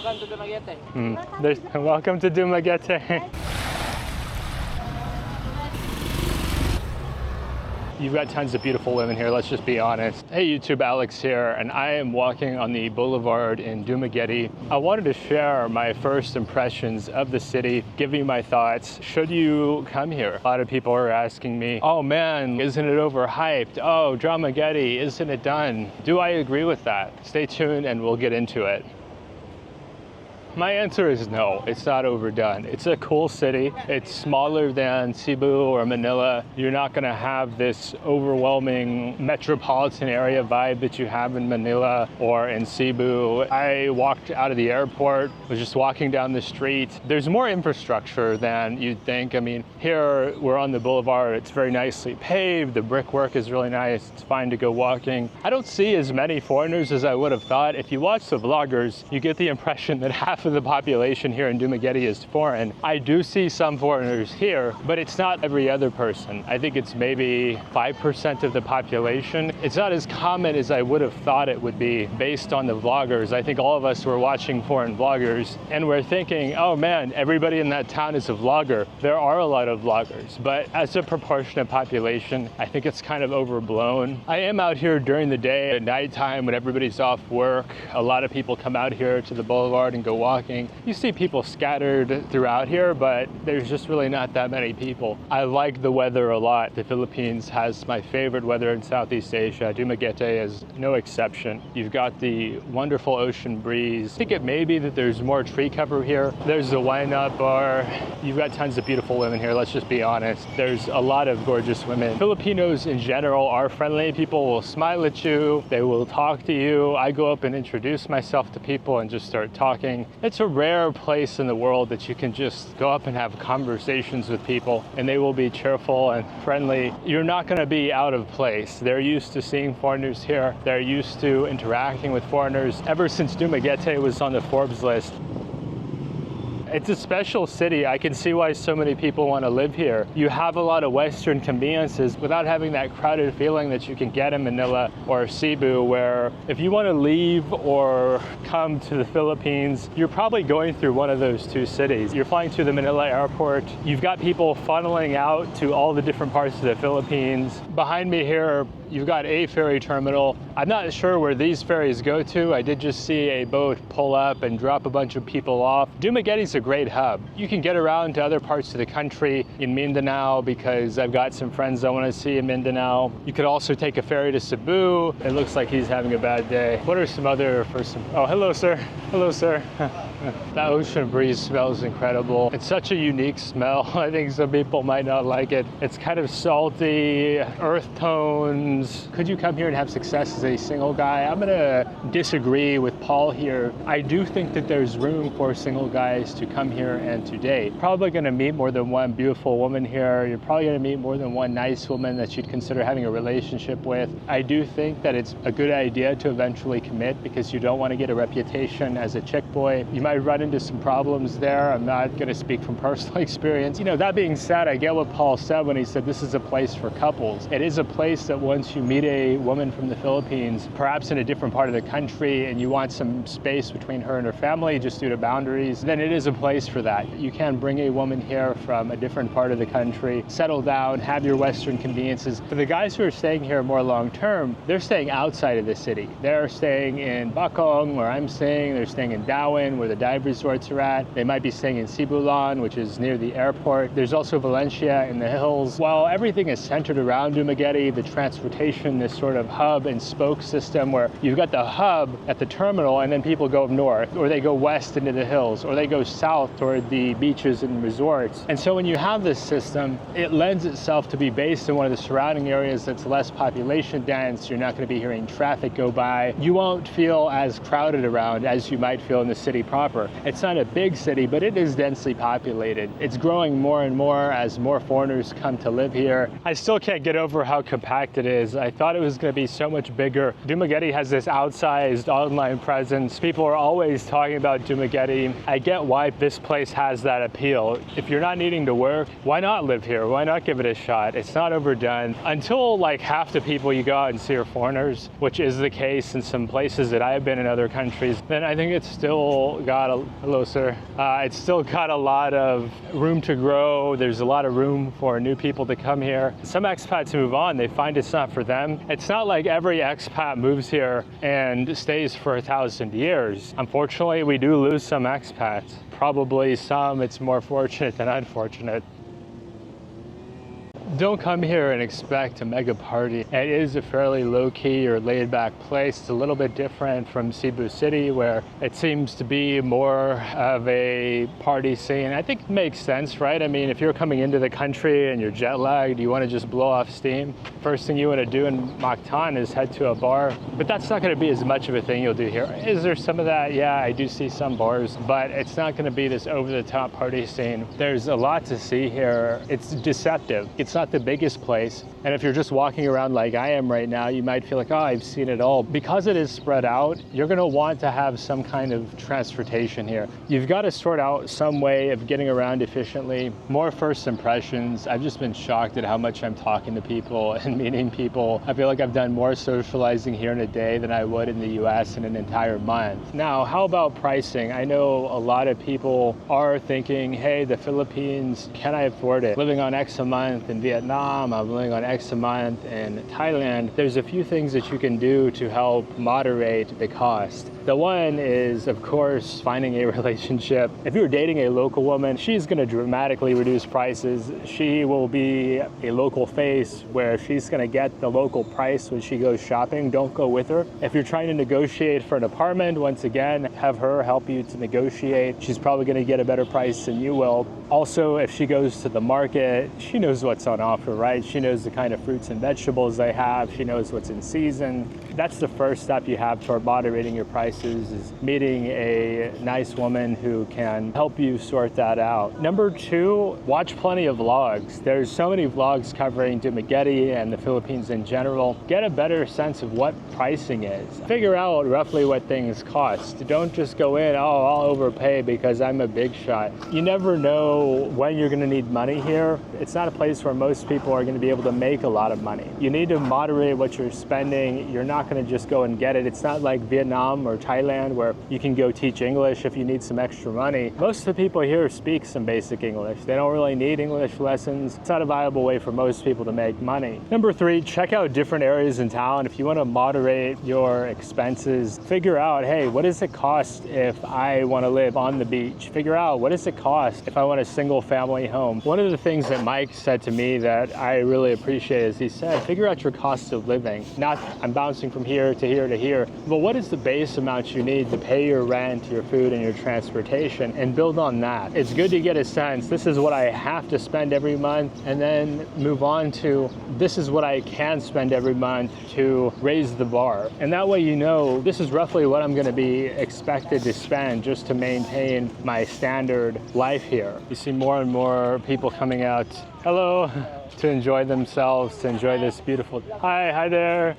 Welcome to Dumaguete. Welcome to Dumaguete. You've got tons of beautiful women here, let's just be honest. Hey YouTube, Alex here, and I am walking on the boulevard in Dumaguete. I wanted to share my first impressions of the city, give you my thoughts. Should you come here? A lot of people are asking me, oh man, isn't it overhyped? Oh, Dumaguete, isn't it done? Do I agree with that? Stay tuned and we'll get into it. My answer is no, it's not overdone. It's a cool city. It's smaller than Cebu or Manila. You're not gonna have this overwhelming metropolitan area vibe that you have in Manila or in Cebu. I walked out of the airport, was just walking down the street. There's more infrastructure than you'd think. I mean, here we're on the boulevard. It's very nicely paved. The brickwork is really nice. It's fine to go walking. I don't see as many foreigners as I would have thought. If you watch the vloggers, you get the impression that half of the population here in Dumaguete is foreign. I do see some foreigners here, but it's not every other person. I think it's maybe 5% of the population. It's not as common as I would have thought it would be based on the vloggers. I think all of us were watching foreign vloggers and we're thinking, oh man, everybody in that town is a vlogger. There are a lot of vloggers, but as a proportionate population, I think it's kind of overblown. I am out here during the day at nighttime when everybody's off work. A lot of people come out here to the boulevard and go walking. You see people scattered throughout here, but there's just really not that many people. I like the weather a lot. The Philippines has my favorite weather in Southeast Asia. Dumaguete is no exception. You've got the wonderful ocean breeze. I think it may be that there's more tree cover here. There's the wine up bar. You've got tons of beautiful women here, let's just be honest. There's a lot of gorgeous women. Filipinos in general are friendly. People will smile at you. They will talk to you. I go up and introduce myself to people and just start talking. It's a rare place in the world that you can just go up and have conversations with people and they will be cheerful and friendly. You're not going to be out of place. They're used to seeing foreigners here. They're used to interacting with foreigners. Ever since Dumaguete was on the Forbes list, it's a special city. I can see why so many people want to live here. You have a lot of Western conveniences without having that crowded feeling that you can get in Manila or Cebu, where if you want to leave or come to the Philippines, you're probably going through one of those two cities. You're flying to the Manila airport. You've got people funneling out to all the different parts of the Philippines. Behind me here, you've got a ferry terminal. I'm not sure where these ferries go to. I did just see a boat pull up and drop a bunch of people off. Dumaguete's a great hub. You can get around to other parts of the country in Mindanao because I've got some friends I want to see in Mindanao. You could also take a ferry to Cebu. It looks like he's having a bad day. What are some other oh, hello, sir. Hello, sir. That ocean breeze smells incredible. It's such a unique smell. I think some people might not like it. It's kind of salty, earth tones. Could you come here and have success as a single guy? I'm gonna disagree with Paul here. I do think that there's room for single guys to come here and to date. Probably gonna meet more than one beautiful woman here. You're probably gonna meet more than one nice woman that you'd consider having a relationship with. I do think that it's a good idea to eventually commit because you don't want to get a reputation as a chick boy. You might run into some problems there. I'm not gonna speak from personal experience. You know, that being said, I get what Paul said when he said this is a place for couples. It is a place that once you meet a woman from the Philippines, perhaps in a different part of the country, and you want some space between her and her family just due to boundaries, then it is a place for that. You can bring a woman here from a different part of the country, settle down, have your Western conveniences. For the guys who are staying here more long-term, they're staying outside of the city. They're staying in Bacong, where I'm staying. They're staying in Dawan, where the dive resorts are at. They might be staying in Sibulan, which is near the airport. There's also Valencia in the hills. While everything is centered around Dumaguete, the transportation, this sort of hub and spoke system where you've got the hub at the terminal and then people go north, or they go west into the hills, or they go south toward the beaches and resorts. And so when you have this system, it lends itself to be based in one of the surrounding areas that's less population dense. You're not going to be hearing traffic go by. You won't feel as crowded around as you might feel in the city proper. It's not a big city, but it is densely populated. It's growing more and more as more foreigners come to live here. I still can't get over how compact it is. I thought it was going to be so much bigger. Dumaguete has this outsized online presence. People are always talking about Dumaguete. I get why this place has that appeal. If you're not needing to work, why not live here? Why not give it a shot? It's not overdone. Until like half the people you go out and see are foreigners, which is the case in some places that I have been in other countries, then I think it's still got hello sir, it's still got a lot of room to grow. There's a lot of room for new people to come here. Some expats move on, they find it's not for them. It's not like every expat moves here and stays for 1,000 years. Unfortunately, we do lose some expats. Probably some, it's more fortunate than unfortunate. Don't come here and expect a mega party. It is a fairly low-key or laid-back place. It's a little bit different from Cebu City, where it seems to be more of a party scene. I think it makes sense, right? I mean, if you're coming into the country and you're jet-lagged, you want to just blow off steam, first thing you want to do in Mactan is head to a bar. But that's not going to be as much of a thing you'll do here. Is there some of that? Yeah, I do see some bars, but it's not going to be this over-the-top party scene. There's a lot to see here. It's deceptive. It's not the biggest place, and if you're just walking around like I am right now, you might feel like, oh, I've seen it all. Because it is spread out, you're going to want to have some kind of transportation here. You've got to sort out some way of getting around efficiently. More first impressions. I've just been shocked at how much I'm talking to people and meeting people. I feel like I've done more socializing here in a day than I would in the US in an entire month. Now, how about pricing? I know a lot of people are thinking, hey, the Philippines, can I afford it? Living on X a month in Vietnam, I'm living on X a month in Thailand. There's a few things that you can do to help moderate the cost. The one is, of course, finding a relationship. If you're dating a local woman, she's going to dramatically reduce prices. She will be a local face where she's going to get the local price when she goes shopping. Don't go with her. If you're trying to negotiate for an apartment, once again, have her help you to negotiate. She's probably going to get a better price than you will. Also, if she goes to the market, she knows what's on offer, right? She knows the kind of fruits and vegetables they have. She knows what's in season. That's the first step you have toward moderating your prices, is meeting a nice woman who can help you sort that out. Number two, watch plenty of vlogs. There's so many vlogs covering Dumaguete and the Philippines in general. Get a better sense of what pricing is. Figure out roughly what things cost. Don't just go in, oh, I'll overpay because I'm a big shot. You never know when you're going to need money here. It's not a place where most people are going to be able to make a lot of money. You need to moderate what you're spending. You're not going to just go and get it. It's not like Vietnam or Thailand where you can go teach English if you need some extra money. Most of the people here speak some basic English. They don't really need English lessons. It's not a viable way for most people to make money. Number three, check out different areas in town. If you want to moderate your expenses, figure out, hey, what does it cost if I want to live on the beach? Figure out, what does it cost if I want a single family home? One of the things that Mike said to me that I really appreciate is he said, figure out your cost of living. Not, I'm bouncing from here to here to here, but what is the base amount you need to pay your rent, your food, and your transportation, and build on that. It's good to get a sense, this is what I have to spend every month, and then move on to, this is what I can spend every month to raise the bar. And that way you know, this is roughly what I'm gonna be expected to spend just to maintain my standard life here. You see more and more people coming out, hello, to enjoy themselves, to enjoy this beautiful, hi there.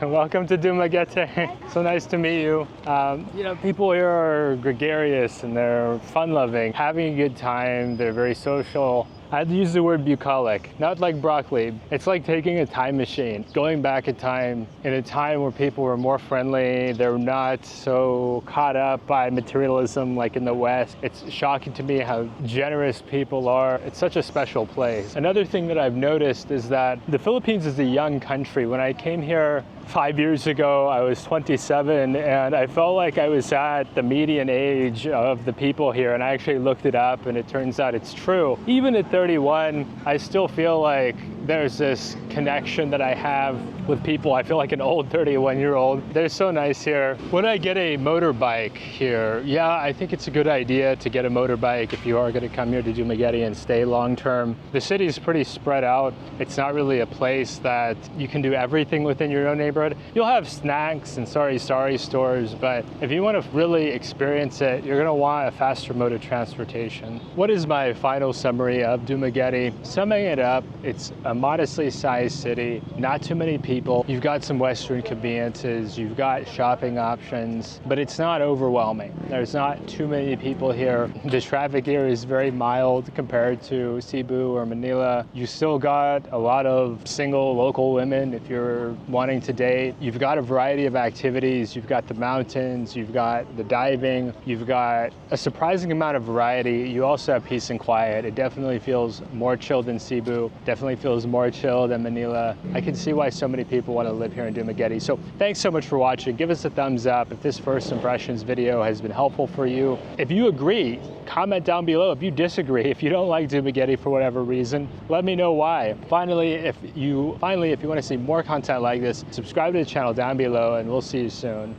Welcome to Dumaguete. So nice to meet you. You know, people here are gregarious and they're fun-loving, having a good time. They're very social. I'd use the word bucolic, not like broccoli. It's like taking a time machine, going back in time, in a time where people were more friendly. They're not so caught up by materialism like in the West. It's shocking to me how generous people are. It's such a special place. Another thing that I've noticed is that the Philippines is a young country. When I came here 5 years ago, I was 27, and I felt like I was at the median age of the people here, and I actually looked it up, and it turns out it's true. Even at 31, I still feel like there's this connection that I have with people. I feel like an old 31-year-old. They're so nice here. When I get a motorbike here, yeah, I think it's a good idea to get a motorbike if you are going to come here to Dumaguete and stay long term. The city is pretty spread out. It's not really a place that you can do everything within your own neighborhood. You'll have snacks and sorry stores, but if you want to really experience it, you're going to want a faster mode of transportation. What is my final summary of Dumaguete? Summing it up, it's a modestly sized city, not too many people. You've got some Western conveniences, you've got shopping options, but it's not overwhelming. There's not too many people here. The traffic here is very mild compared to Cebu or Manila. You still got a lot of single local women if you're wanting to date. You've got a variety of activities. You've got the mountains, you've got the diving, you've got a surprising amount of variety. You also have peace and quiet. It definitely feels more chill than Cebu, definitely feels more chill than Manila. I can see why so many people want to live here in Dumaguete. So thanks so much for watching. Give us a thumbs up if this first impressions video has been helpful for you. If you agree, comment down below. If you disagree, if you don't like Dumaguete for whatever reason, let me know why. Finally, if you want to see more content like this, subscribe to the channel down below, and we'll see you soon.